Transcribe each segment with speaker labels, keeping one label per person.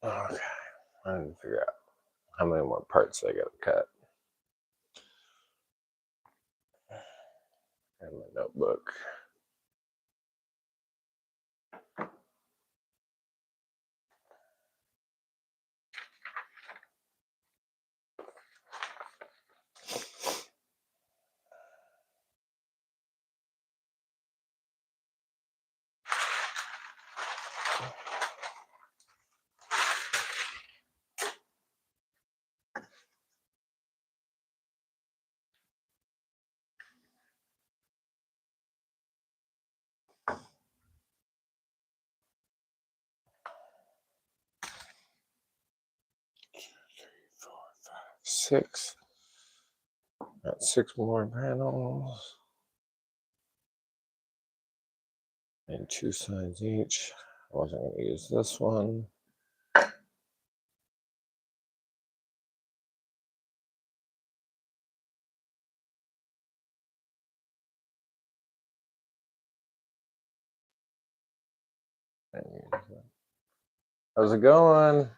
Speaker 1: Okay, I need to figure out how many more parts I gotta cut. And my notebook. Six. Got 6 more panels. And 2 sides each. I wasn't going to use this one. How's it going?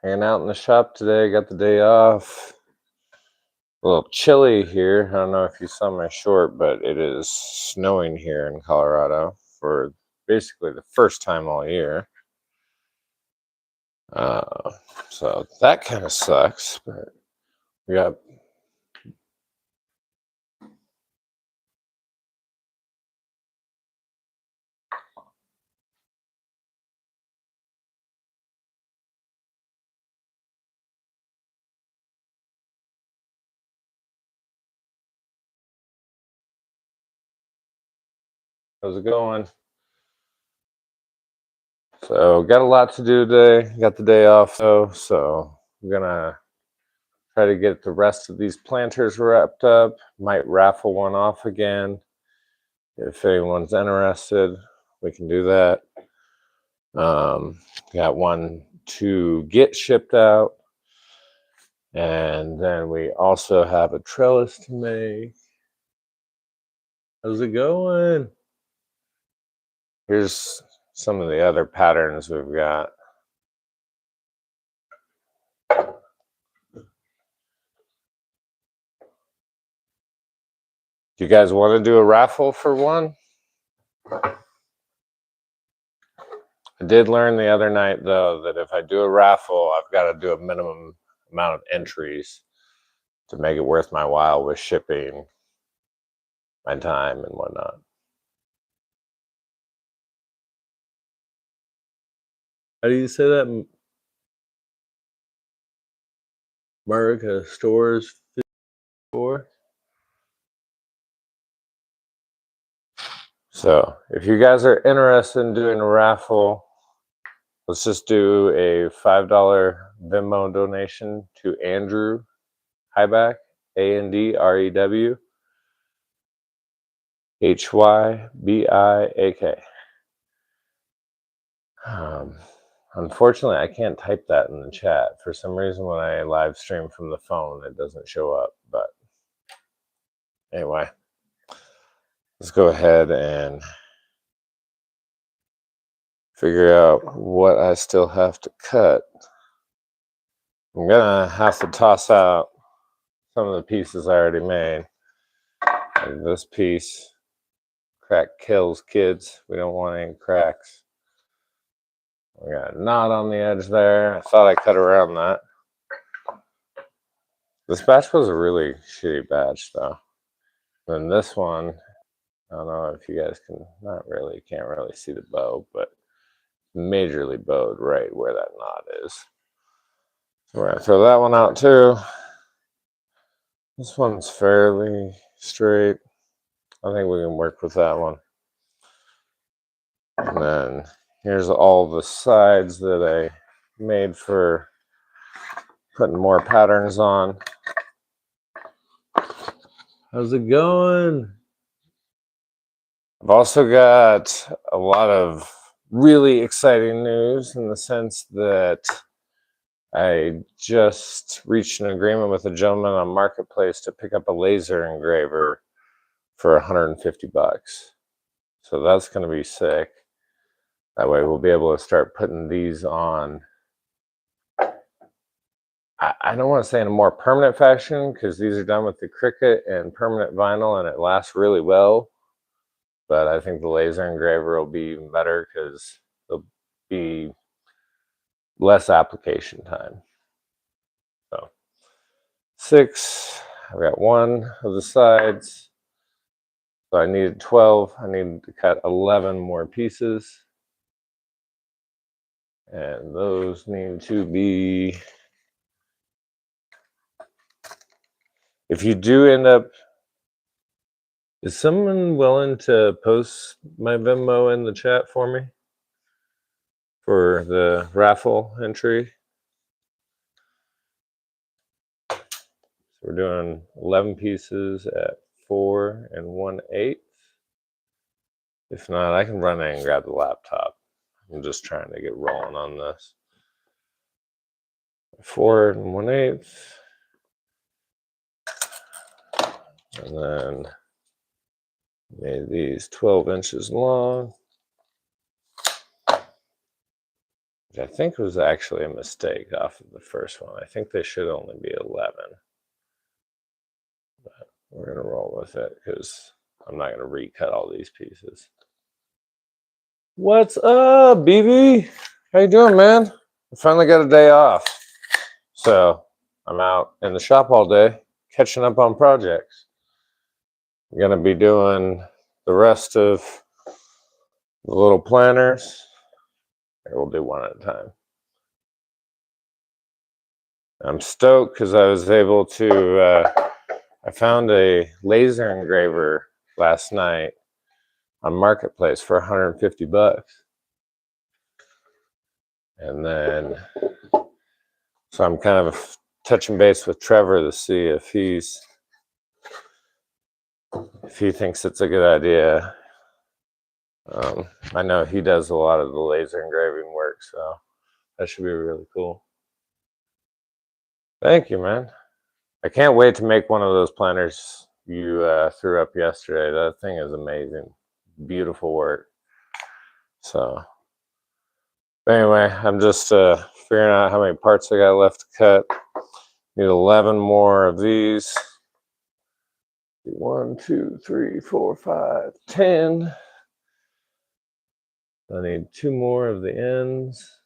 Speaker 1: Hanging out in the shop today. Got the day off. A little chilly here. I don't know if you saw my short, but it is snowing here in Colorado for basically the first time all year. So that kind of sucks, but we got how's it going? So got a lot to do today. Got the day off though, so I'm gonna try to get the rest of these planters wrapped up. Might raffle one off again. If anyone's interested, we can do that. Got one to get shipped out. And then we also have a trellis to make. How's it going? Here's some of the other patterns we've got. Do you guys want to do a raffle for one? I did learn the other night, though, that if I do a raffle, I've got to do a minimum amount of entries to make it worth my while with shipping, my time, and whatnot. How do you say that? America Stores 54? So if you guys are interested in doing a raffle, let's just do a $5 Venmo donation to Andrew Hybiak, ANDREW HYBIAK. Unfortunately, I can't type that in the chat. For some reason, when I live stream from the phone, it doesn't show up. But anyway, let's go ahead and figure out what I still have to cut. I'm gonna have to toss out some of the pieces I already made. Like this piece, crack kills, kids. We don't want any cracks. We got a knot on the edge there. I thought I cut around that. This batch was a really shitty batch, though. Then this one, I don't know if you guys can, can't really see the bow, but majorly bowed right where that knot is. So we're gonna throw that one out too. This one's fairly straight. I think we can work with that one. And then here's all the sides that I made for putting more patterns on. How's it going? I've also got a lot of really exciting news in the sense that I just reached an agreement with a gentleman on Marketplace to pick up a laser engraver for 150 bucks. So that's going to be sick. That way we'll be able to start putting these on. I don't want to say in a more permanent fashion because these are done with the Cricut and permanent vinyl and it lasts really well. But I think the laser engraver will be even better because there'll be less application time. So 6, I've got 1 of the sides. So I needed 12. I need to cut 11 more pieces. And those need to be, if you do end up, is someone willing to post my Venmo in the chat for me? For the raffle entry? So we're doing 11 pieces at 4 1/8. If not, I can run in and grab the laptop. I'm just trying to get rolling on this. 4 1/8. And then made these 12 inches long. Which I think was actually a mistake off of the first one. I think they should only be 11. But we're going to roll with it because I'm not going to recut all these pieces. What's up, BB? How you doing, man? I finally got a day off. So I'm out in the shop all day catching up on projects. I'm going to be doing the rest of the little planners. We'll do one at a time. I'm stoked because I was able to, I found a laser engraver last night on Marketplace for 150 bucks. And then, so I'm kind of touching base with Trevor to see if he thinks it's a good idea. I know he does a lot of the laser engraving work, so that should be really cool. Thank you, man. I can't wait to make one of those planners you threw up yesterday. That thing is amazing. Beautiful work. So anyway, I'm just figuring out how many parts I got left to cut. Need 11 more of these. 1, 2, 3, 4, 5, 10. I need 2 more of the ends.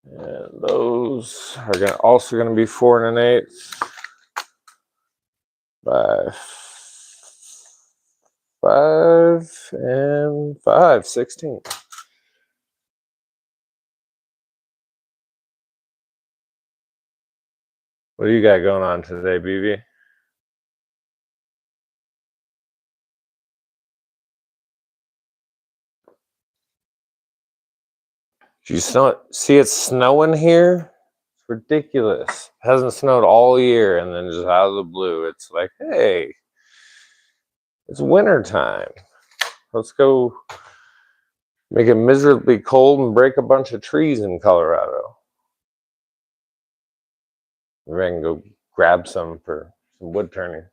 Speaker 1: And those are also going to be 4 1/8 by 5 5, 16. What do you got going on today, BB? Do you see it snowing here? It's ridiculous. It hasn't snowed all year, and then just out of the blue, it's like, hey, it's winter time. Let's go make it miserably cold and break a bunch of trees in Colorado. Maybe I can go grab some for some wood turning.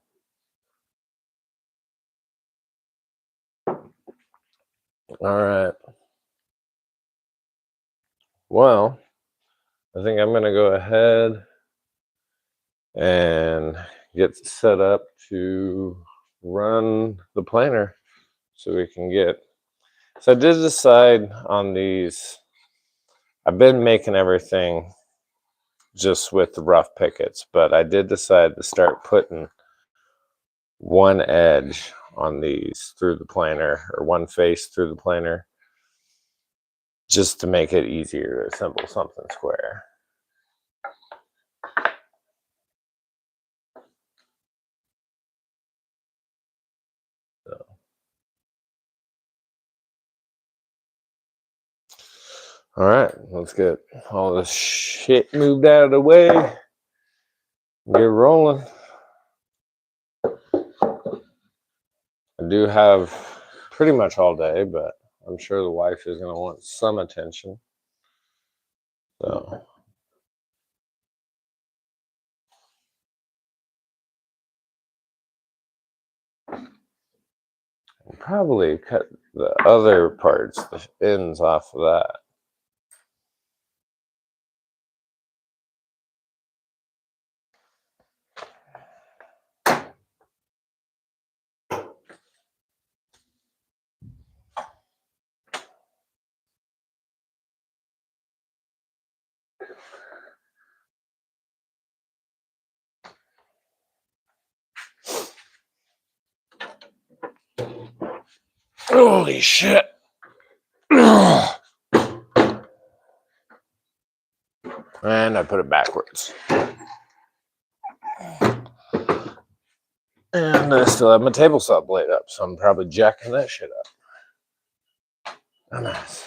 Speaker 1: All right. Well, I think I'm going to go ahead and get set up to run the planner so we can get. So I did decide on these. I've been making everything just with the rough pickets, but I did decide to start putting one edge on these through the planner, or one face through the planner, just to make it easier to assemble something square. So. All right, let's get all this shit moved out of the way. Get rolling. I do have pretty much all day, but I'm sure the wife is going to want some attention. So. probably cut the other parts, the ends off of that. Holy shit. And I put it backwards. And I still have my table saw blade up, so I'm probably jacking that shit up. Oh, nice.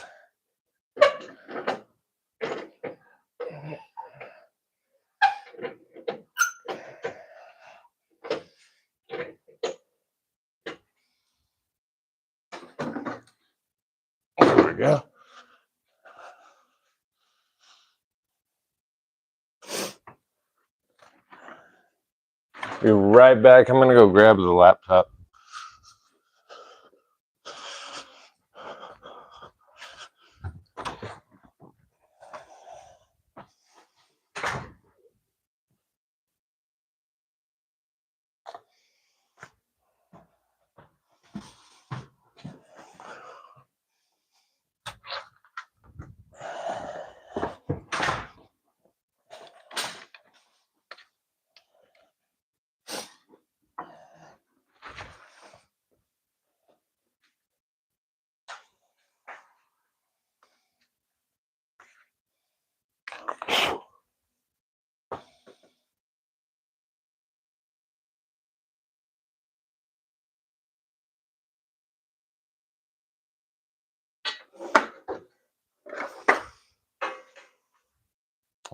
Speaker 1: There we go. Be right back. I'm gonna go grab the laptop.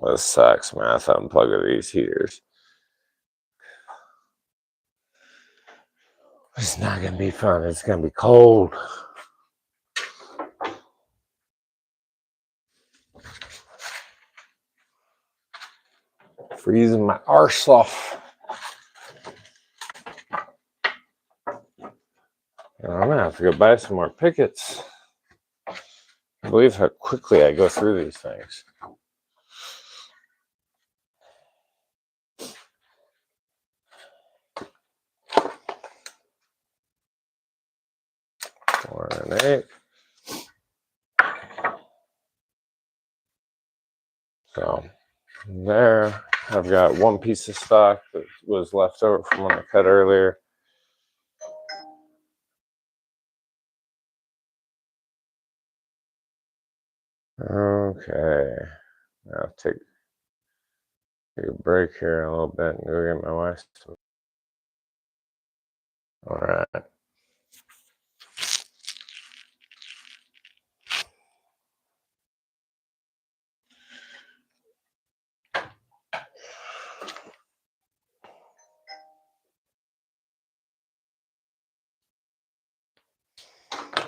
Speaker 1: This sucks, man. I have to unplug these heaters. It's not gonna be fun. It's gonna be cold. Freezing my arse off. I'm gonna have to go buy some more pickets. I believe how quickly I go through these things. Four and 8. So there, I've got one piece of stock that was left over from when I cut earlier. Okay, I'll take a break here in a little bit and go get my wife some. All right.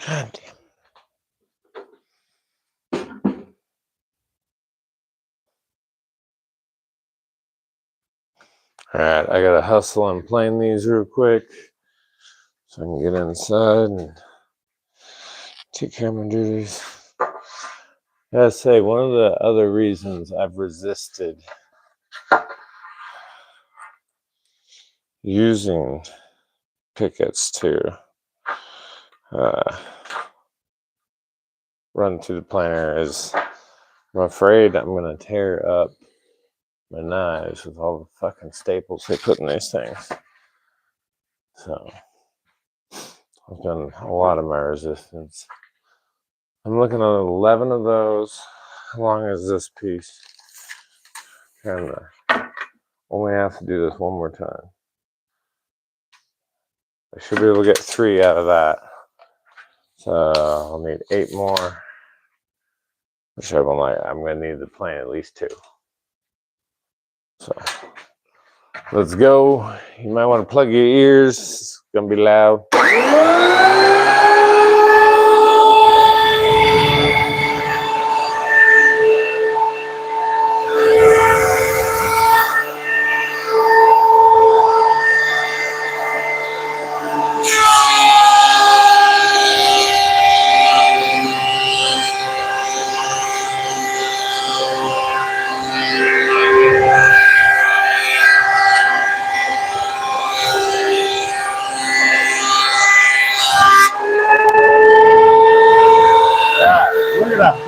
Speaker 1: God damn. All right, I gotta hustle and plane these real quick so I can get inside and take care of my duties. I gotta say, one of the other reasons I've resisted using pickets to run through the planer is I'm afraid I'm gonna tear up my knives with all the fucking staples they put in these things. So I've done a lot of my resistance. I'm looking at 11 of those. How long is this piece? And only have to do this one more time. I should be able to get 3 out of that. So I'll need 8 more. Which I'm going to need to plane at least 2. So let's go. You might want to plug your ears. It's going to be loud.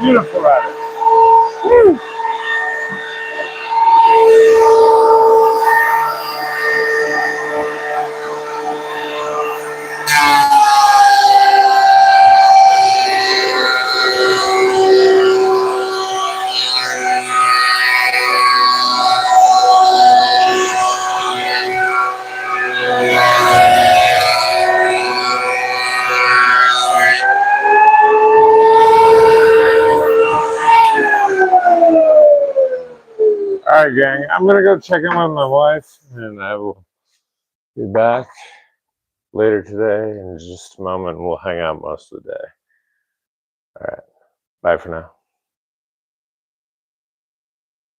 Speaker 1: Beautiful at it. Woo! All right, gang. I'm gonna go check in with my wife, and I will be back later today in just a moment. We'll hang out most of the day. All right. Bye for now.